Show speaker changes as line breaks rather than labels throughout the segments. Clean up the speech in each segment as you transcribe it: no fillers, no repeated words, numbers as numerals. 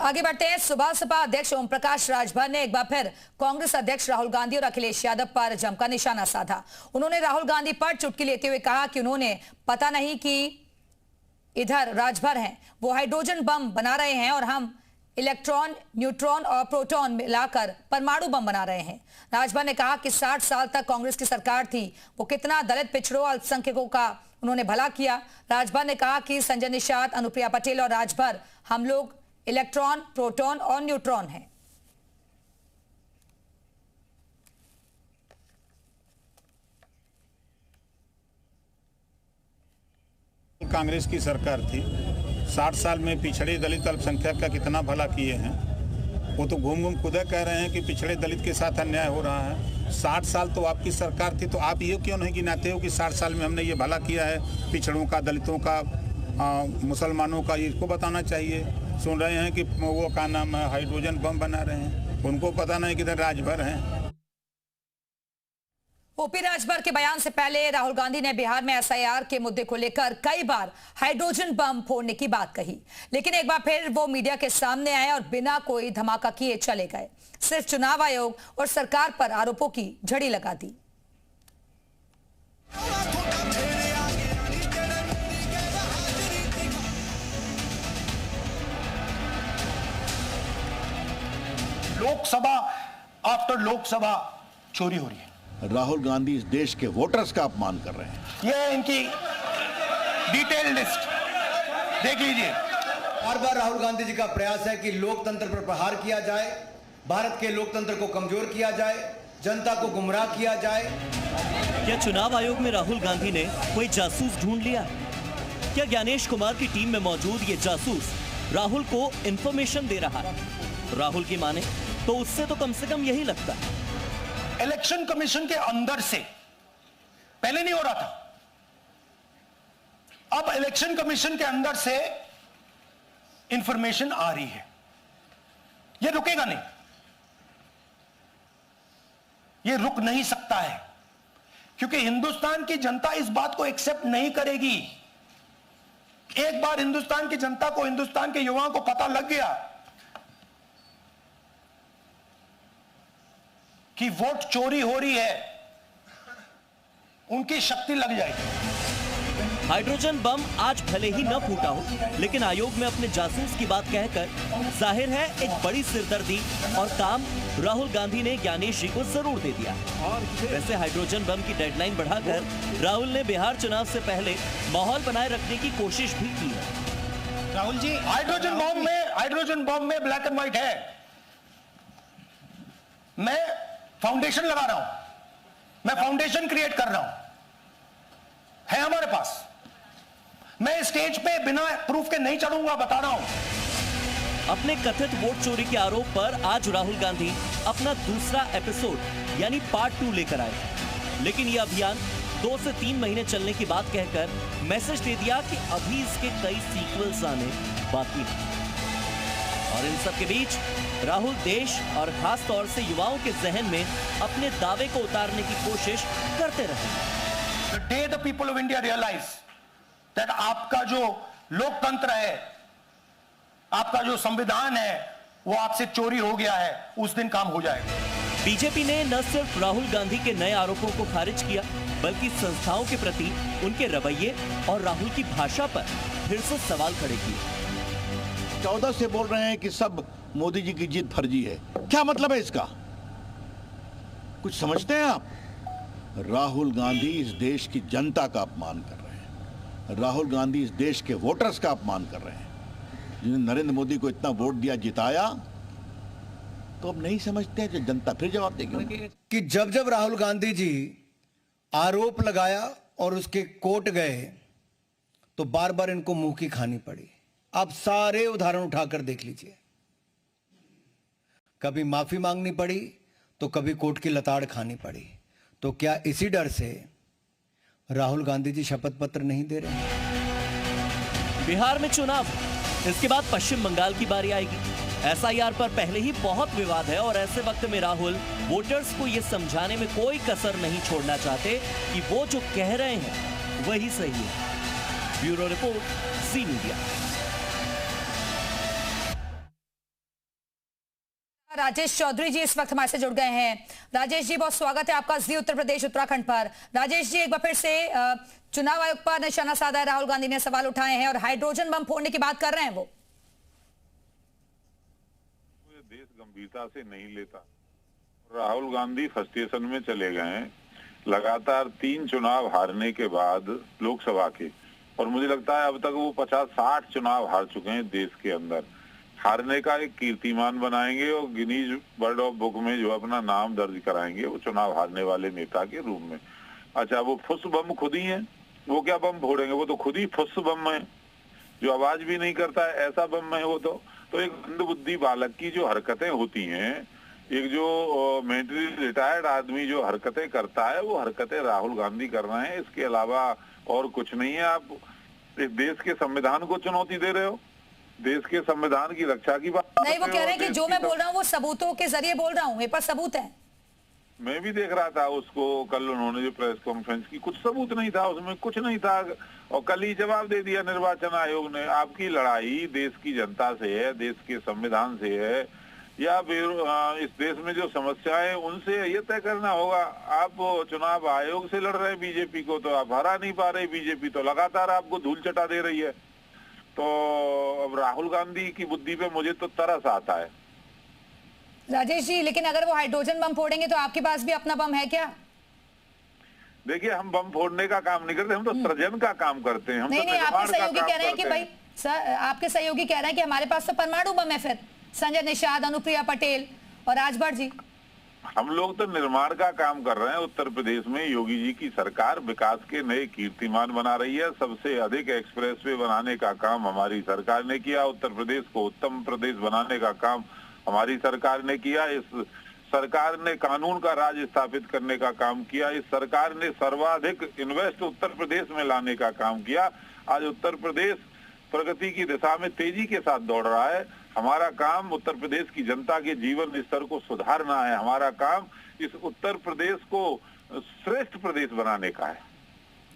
आगे बढ़ते हैं। सुबह सपा अध्यक्ष ओम प्रकाश राजभर ने एक बार फिर कांग्रेस अध्यक्ष राहुल गांधी और अखिलेश यादव पर जमकर निशाना साधा। उन्होंने राहुल गांधी पर चुटकी लेते हुए कहा कि उन्होंने पता नहीं कि इधर राजभर हैं, वो हाइड्रोजन बम बना रहे हैं और हम इलेक्ट्रॉन, न्यूट्रॉन और प्रोटॉन मिलाकर परमाणु बम बना रहे हैं। राजभर ने कहा कि 60 साल तक कांग्रेस की सरकार थी, वो कितना दलित, पिछड़ों, अल्पसंख्यकों का उन्होंने भला किया। राजभर ने कहा कि संजय निषाद, अनुप्रिया पटेल और राजभर हम लोग इलेक्ट्रॉन, प्रोटॉन और न्यूट्रॉन हैं।
कांग्रेस की सरकार थी, 60 साल में पिछड़े दलित अल्पसंख्यक का कितना भला किए हैं। वो तो घूम घूम खुद कह रहे हैं कि पिछड़े दलित के साथ अन्याय हो रहा है। 60 साल तो आपकी सरकार थी, तो आप ये क्यों नहीं गिनाते हो कि 60 साल में हमने ये भला किया है पिछड़ों का, दलितों का, मुसलमानों का। इसको बताना चाहिए। सुन रहे हैं कि वो का नाम है हाइड्रोजन बम बना रहे हैं, उनको पता नहीं किधर राजभर हैं।
ओपी राजभर के बयान से पहले राहुल गांधी ने बिहार में एसआईआर के मुद्दे को लेकर कई बार हाइड्रोजन बम फोड़ने की बात कही, लेकिन एक बार फिर वो मीडिया के सामने आए और बिना कोई धमाका किए चले गए। सिर्फ चुनाव आयोग और सरकार पर आरोपों की झड़ी लगा दी।
लोकसभा आफ्टर लोकसभा चोरी हो रही है।
राहुल गांधी इस देश के वोटर्स का अपमान कर रहे हैं।
ये इनकी डिटेल लिस्ट देख लीजिए।
बार बार राहुल गांधी जी का प्रयास है कि लोकतंत्र पर प्रहार किया जाए, भारत के लोकतंत्र को कमजोर किया जाए, जनता को गुमराह किया जाए।
क्या चुनाव आयोग में राहुल गांधी ने कोई जासूस ढूंढ लिया? क्या ज्ञानेश कुमार की टीम में मौजूद ये जासूस राहुल को इंफॉर्मेशन दे रहा है? राहुल की माने तो उससे तो कम से कम यही लगता है।
इलेक्शन कमीशन के अंदर से पहले नहीं हो रहा था, अब इलेक्शन कमीशन के अंदर से इंफॉर्मेशन आ रही है। यह रुकेगा नहीं, यह रुक नहीं सकता है, क्योंकि हिंदुस्तान की जनता इस बात को एक्सेप्ट नहीं करेगी। एक बार हिंदुस्तान की जनता को, हिंदुस्तान के युवाओं को पता लग गया कि वोट चोरी हो रही है, उनकी शक्ति लग जाएगी।
हाइड्रोजन बम आज भले ही न फूटा हो, लेकिन आयोग में अपने जासूस की बात कहकर जाहिर है एक बड़ी सिरदर्दी और काम राहुल गांधी ने ज्ञानेश जी को जरूर दे दिया। वैसे हाइड्रोजन बम की डेडलाइन बढ़ाकर राहुल ने बिहार चुनाव से पहले माहौल बनाए रखने की कोशिश भी की है।
राहुल जी, हाइड्रोजन बम में ब्लैक एंड व्हाइट है। मैं फाउंडेशन लगा रहा हूं, मैं फाउंडेशन क्रिएट कर रहा हूं, है हमारे पास। मैं स्टेज पे बिना प्रूफ के नहीं चढ़ूंगा, बता रहा हूं।
अपने कथित वोट चोरी के आरोप पर आज राहुल गांधी अपना दूसरा एपिसोड यानी पार्ट 2 लेकर आए, लेकिन यह अभियान 2 से 3 महीने चलने की बात कहकर मैसेज दे दिया कि अभी इसके कई सीक्वल्स आने बाकी हैं। और इन सब के बीच राहुल देश और खास तौर से युवाओं के जहन में अपने दावे को उतारने की कोशिश करते रहे।
The day the people of India realize that आपका जो लोकतंत्र है, आपका जो संविधान है, वो आपसे चोरी हो गया है, उस दिन काम हो जाएगा।
बीजेपी ने न सिर्फ राहुल गांधी के नए आरोपों को खारिज किया, बल्कि संस्थाओं के प्रति उनके रवैये और राहुल की भाषा पर फिर से सवाल खड़े किए।
14 से बोल रहे हैं कि सब मोदी जी की जीत फर्जी है। क्या मतलब है इसका? कुछ समझते हैं आप? राहुल गांधी इस देश की जनता का अपमान कर रहे हैं। राहुल गांधी इस देश के वोटर्स का अपमान कर रहे हैं, जिन्होंने नरेंद्र मोदी को इतना वोट दिया, जिताया। तो अब नहीं समझते हैं, जो जनता फिर जवाब देगी
कि जब जब राहुल गांधी जी आरोप लगाया और उसके कोर्ट गए, तो बार बार इनको मुंह की खानी पड़ी। आप सारे उदाहरण उठाकर देख लीजिए। कभी माफी मांगनी पड़ी, तो कभी कोर्ट की लताड़ खानी पड़ी। तो क्या इसी डर से राहुल गांधी जी शपथ पत्र नहीं दे रहे?
बिहार में चुनाव, इसके बाद पश्चिम बंगाल की बारी आएगी। एसआईआर पर पहले ही बहुत विवाद है और ऐसे वक्त में राहुल वोटर्स को यह समझाने में कोई कसर नहीं छोड़ना चाहते कि वो जो कह रहे हैं वही सही है। ब्यूरो रिपोर्ट, जी मीडिया।
राजेश चौधरी जी इस वक्त हमारे से जुड़ गए हैं। राजेश जी, बहुत स्वागत है आपका जी उत्तर प्रदेश उत्तराखंड पर। राजेश जी, एक बार फिर से चुनाव आयोग पर निशाना साधा है, राहुल गांधी ने सवाल उठाए हैं और हाइड्रोजन बम फोड़ने की बात कर रहे हैं वो।
देश गंभीरता से नहीं लेता। राहुल गांधी फ्रस्ट्रेशन में चले गए हैं। लगातार 3 चुनाव हारने के बाद लोकसभा के, और मुझे लगता है अब तक वो 50-60 चुनाव हार चुके हैं देश के अंदर। हारने का एक कीर्तिमान बनाएंगे और गिनीज वर्ल्ड ऑफ बुक में जो अपना नाम दर्ज कराएंगे वो चुनाव हारने वाले नेता के रूप में। अच्छा, वो फुस बम खुद ही है, वो क्या बम फोड़ेंगे, वो तो खुद ही फुस बम है जो आवाज भी नहीं करता है, ऐसा बम है वो तो एक मंदबुद्धि बालक की जो हरकतें होती हैं, एक जो मिलिट्री रिटायर्ड आदमी जो हरकतें करता है वो हरकतें राहुल गांधी कर रहे हैं। इसके अलावा और कुछ नहीं है। आप इस देश के संविधान को चुनौती दे रहे हो, देश के संविधान की रक्षा की बात
नहीं, वो कह रहे हैं कि जो मैं बोल रहा हूँ वो सबूतों के जरिए बोल रहा हूँ, मेरे पास सबूत है।
मैं भी देख रहा था उसको, कल उन्होंने जो प्रेस कॉन्फ्रेंस की, कुछ सबूत नहीं था उसमें, कुछ नहीं था। और कल ही जवाब दे दिया निर्वाचन आयोग ने। आपकी लड़ाई देश की जनता से है, देश के संविधान से है, या फिर इस देश में जो समस्याएं उनसे, ये तय करना होगा। आप चुनाव आयोग से लड़ रहे हैं बीजेपी को, तो आप हरा नहीं पा रहे। बीजेपी तो लगातार आपको धूल चटा दे रही है। तो अब राहुल गांधी की बुद्धि पे मुझे तो तरस आता है।
राजेश जी, लेकिन अगर वो हाइड्रोजन बम फोड़ेंगे तो आपके पास भी अपना बम है क्या?
देखिए, हम बम फोड़ने का काम नहीं करते, हम तो सृजन का काम करते हैं। हम
नहीं,
तो
आपके
निर्माण का
सहयोगी
काम
कह रहे हैं कि
करते
भाई सर, आपके सहयोगी कह रहे हैं कि हमारे पास तो परमाणु बम है। फिर संजय निषाद, अनुप्रिया पटेल और राजभर जी,
हम लोग तो निर्माण का काम कर रहे हैं। उत्तर प्रदेश में योगी जी की सरकार विकास के नए कीर्तिमान बना रही है। सबसे अधिक एक्सप्रेसवे बनाने का काम हमारी सरकार ने किया। उत्तर प्रदेश को उत्तम प्रदेश बनाने का काम हमारी सरकार ने किया। इस सरकार ने कानून का राज स्थापित करने का काम किया। इस सरकार ने सर्वाधिक इन्वेस्ट उत्तर प्रदेश में लाने का काम किया। आज उत्तर प्रदेश प्रगति की दिशा में तेजी के साथ दौड़ रहा है। हमारा काम उत्तर प्रदेश की जनता के जीवन स्तर को सुधारना है। हमारा काम इस उत्तर प्रदेश को श्रेष्ठ प्रदेश बनाने का है।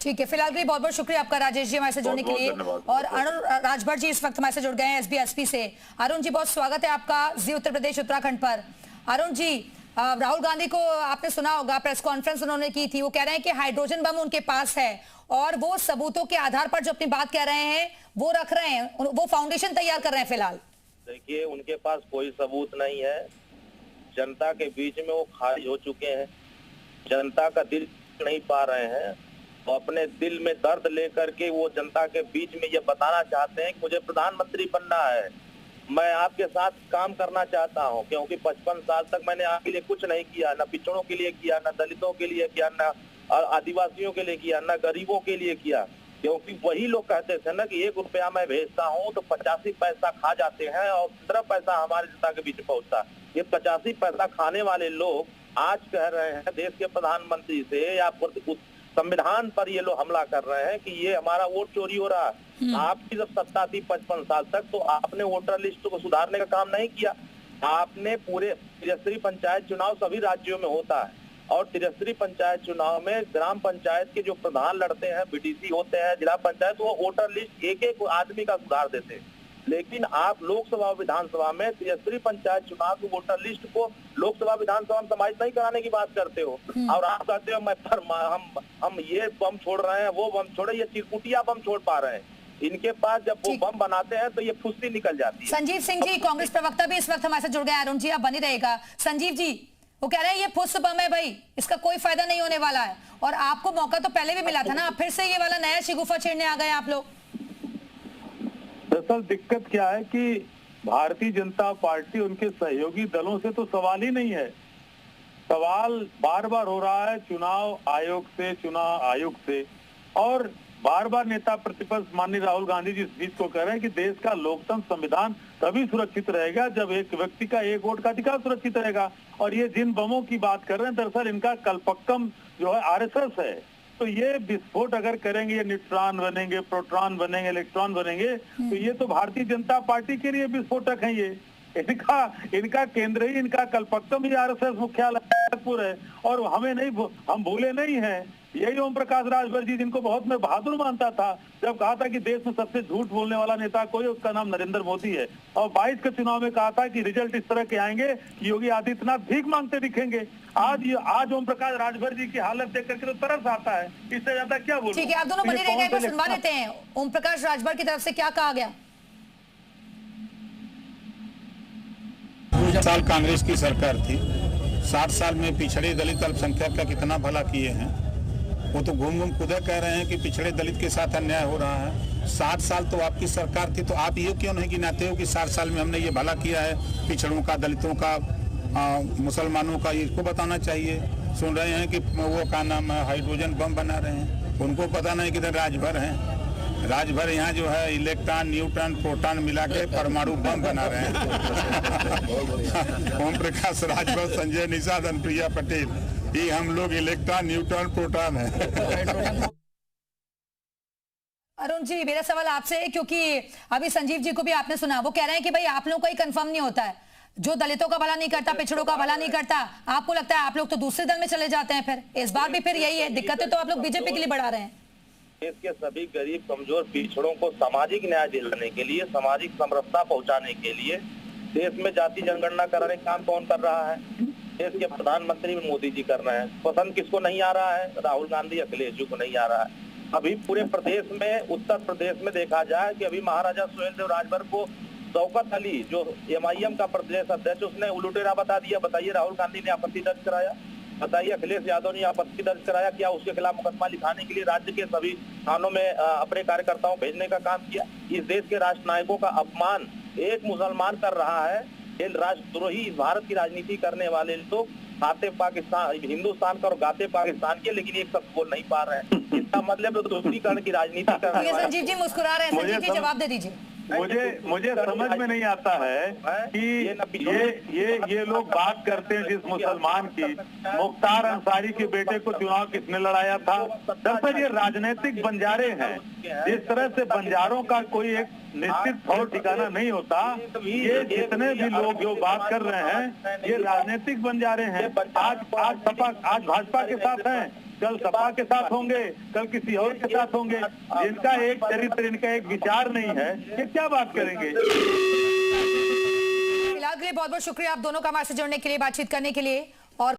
ठीक है, फिलहाल के लिए बहुत बहुत शुक्रिया आपका राजेश जी हमारे से जुड़ने के लिए। और अरुण राजभर जी इस वक्त हमारे से जुड़ गए हैं एसबी से। अरुण जी, बहुत स्वागत है आपका जी उत्तर प्रदेश उत्तराखंड पर। अरुण जी, राहुल गांधी को आपने सुना होगा, प्रेस कॉन्फ्रेंस उन्होंने की थी। वो कह रहे हैं कि हाइड्रोजन बम उनके पास है और वो सबूतों के आधार पर जो अपनी बात कह रहे हैं वो रख रहे हैं, वो फाउंडेशन तैयार कर रहे हैं फिलहाल।
देखिए, उनके पास कोई सबूत नहीं है। जनता के बीच में वो खारिज हो चुके हैं। जनता का दिल नहीं पा रहे हैं। वो अपने दिल में दर्द लेकर के वो जनता के बीच में ये बताना चाहते हैं कि मुझे प्रधानमंत्री बनना है, मैं आपके साथ काम करना चाहता हूं, क्योंकि 55 साल तक मैंने आपके लिए कुछ नहीं किया, न पिछड़ों के लिए किया, न दलितों के लिए किया, न आदिवासियों के लिए किया, न गरीबों के लिए किया। क्योंकि वही लोग कहते थे ना कि 1 रुपया मैं भेजता हूं तो 85 पैसा खा जाते हैं और 15 पैसा हमारे जनता के बीच पहुंचता। ये 85 पैसा खाने वाले लोग आज कह रहे हैं देश के प्रधानमंत्री से या संविधान पर ये लोग हमला कर रहे हैं कि ये हमारा वोट चोरी हो रहा है। आपकी जब सत्ता थी 55 साल तक, तो आपने वोटर लिस्ट को सुधारने का काम नहीं किया। आपने पूरे त्रिस्तरीय पंचायत चुनाव सभी राज्यों में होता है और त्रिस्तरीय पंचायत चुनाव में ग्राम पंचायत के जो प्रधान लड़ते हैं, बीडीसी होते हैं, जिला पंचायत, वो वोटर लिस्ट एक एक आदमी का सुधार देते हैं। लेकिन आप लोकसभा विधानसभा में त्रिस्तरीय पंचायत चुनाव की वोटर लिस्ट को लोकसभा विधानसभा में समाहित नहीं कराने की बात करते हो और आप कहते हो हम ये बम छोड़ रहे हैं, वो बम छोड़े, ये चिरकुटिया बम छोड़ पा रहे हैं। इनके पास जब वो बम बनाते हैं तो ये फुस्ती निकल जाती है।
संजीव सिंह जी, कांग्रेस प्रवक्ता भी इस वक्त हमारे साथ जुड़ गए। अरुण जी, आप बनी रहेगा। संजीव जी, वो कह रहे हैं ये फुस बम है भाई, इसका कोई फायदा नहीं होने वाला है। और आपको मौका तो पहले भी मिला था ना, आप फिर से ये वाला नया शिगुफा छेड़ने आ गए आप लोग।
दरअसल दिक्कत क्या है कि भारतीय जनता पार्टी उनके सहयोगी दलों से तो सवाल ही नहीं है। सवाल बार बार हो रहा है चुनाव आयोग से और बार बार नेता प्रतिपक्ष माननीय राहुल गांधी जी इस चीज को कह रहे हैं कि देश का लोकतंत्र संविधान तभी सुरक्षित रहेगा जब एक व्यक्ति का एक वोट का अधिकार सुरक्षित रहेगा। और ये जिन बमों की बात कर रहे हैं, दरअसल इनका कल्पक्कम जो है आरएसएस है। तो ये विस्फोट अगर करेंगे, ये न्यूट्रॉन बनेंगे, प्रोटॉन बनेंगे, इलेक्ट्रॉन बनेंगे, तो ये तो भारतीय जनता पार्टी के लिए विस्फोटक है। ये इनका केंद्र ही, इनका कलपक्कम ही आरएसएस मुख्यालय खड़गपुर है। और हम भूले नहीं हैं। यही ओम प्रकाश राजभर जी, जिनको बहुत मैं बहादुर मानता था, जब कहा था कि देश में सबसे झूठ बोलने वाला नेता कोई, उसका नाम नरेंद्र मोदी है। और 22 के चुनाव में कहा था कि रिजल्ट इस तरह के आएंगे कि योगी आदित्यनाथ भीख मांगते दिखेंगे। आज ओम प्रकाश राजभर जी की हालत देख करके तो तरस आता है। इससे ज्यादा क्या बोलूं।
ठीक है, आप दोनों बने रहेंगे, एक बार सुनवा लेते हैं ओम प्रकाश राजभर की तरफ से क्या कहा गया।
2 साल कांग्रेस की सरकार थी, 60 साल में पिछड़े दलित अल्पसंख्यक का कितना भला किए हैं। वो तो घूम घूम खुद कह रहे हैं कि पिछड़े दलित के साथ अन्याय हो रहा है। 60 साल तो आपकी सरकार थी, तो आप ये क्यों नहीं गिनाते हो कि 60 साल में हमने ये भला किया है पिछड़ों का, दलितों का, मुसलमानों का, इसको बताना चाहिए। सुन रहे हैं कि वो का नाम है हाइड्रोजन बम बना रहे हैं, उनको पता नहीं किधर राजभर हैं। राजभर यहाँ जो है इलेक्ट्रॉन, न्यूट्रॉन, प्रोटॉन मिला के परमाणु बम बना रहे हैं। ओम प्रकाश राजभर, संजय निषाद, अनुप्रिया पटेल, ये हम लोग इलेक्ट्रॉन, न्यूट्रॉन, प्रोटॉन है।
अरुण जी, मेरा सवाल आपसे है, क्योंकि अभी संजीव जी को भी आपने सुना, वो कह रहे हैं कि भाई आप लोगों को ही कंफर्म नहीं होता है, जो दलितों का भला नहीं करता, पिछड़ों का भला नहीं करता, आपको लगता है आप लोग तो दूसरे दल में चले जाते हैं। फिर इस बार भी फिर यही है, दिक्कतें तो आप लोग बीजेपी के लिए बढ़ा रहे हैं।
देश के सभी गरीब कमजोर पिछड़ों को सामाजिक न्याय दिलाने के लिए, सामाजिक समरसता पहुंचाने के लिए देश में जाति जनगणना कराने का काम कौन कर रहा है? देश के प्रधानमंत्री मोदी जी कर रहे हैं। पसंद किसको नहीं आ रहा है? राहुल गांधी, अखिलेश जी को नहीं आ रहा है। अभी पूरे प्रदेश में, उत्तर प्रदेश में देखा जाए कि अभी महाराजा सुहेलदेव राजभर को शौकत अली, जो MIM का प्रदेश अध्यक्ष, उसने उलूटेरा बता दिया। बताइए, राहुल गांधी ने आपत्ति दर्ज कराया? बताइए, अखिलेश यादव ने आपत्ति दर्ज कराया? क्या उसके खिलाफ मुकदमा लिखाने के लिए राज्य के सभी थानों में अपने कार्यकर्ताओं भेजने का काम किया? इस देश के राष्ट्र नायकों का अपमान एक मुसलमान कर रहा है। ये राष्ट्रद्रोही, भारत की राजनीति करने वाले लोग खाते पाकिस्तान, हिंदुस्तान का और गाते पाकिस्तान के, लेकिन एक शब्द बोल नहीं पा रहे हैं। इसका मतलब दोहरीकरण की राजनीति कर रहे हैं।
संजीव जी मुस्कुरा रहे हैं, संजीव जी जवाब दे दीजिए।
मुझे समझ में नहीं आता है कि ये लोग बात करते हैं जिस मुसलमान की, मुख्तार अंसारी के बेटे को चुनाव किसने लड़ाया था? दरअसल ये राजनीतिक बंजारे हैं। जिस तरह से बंजारों का कोई एक निश्चित तौर ठिकाना नहीं होता, ये जितने भी लोग जो बात कर रहे हैं ये राजनीतिक बंजारे हैं। आज भाजपा के साथ हैं, कल सपा के साथ होंगे, कल किसी और के साथ होंगे। जिनका एक चरित्र, इनका एक विचार नहीं है, ये क्या बात करेंगे?
फिलहाल के लिए बहुत बहुत शुक्रिया आप दोनों का हमारे से जुड़ने के लिए, बातचीत करने के लिए।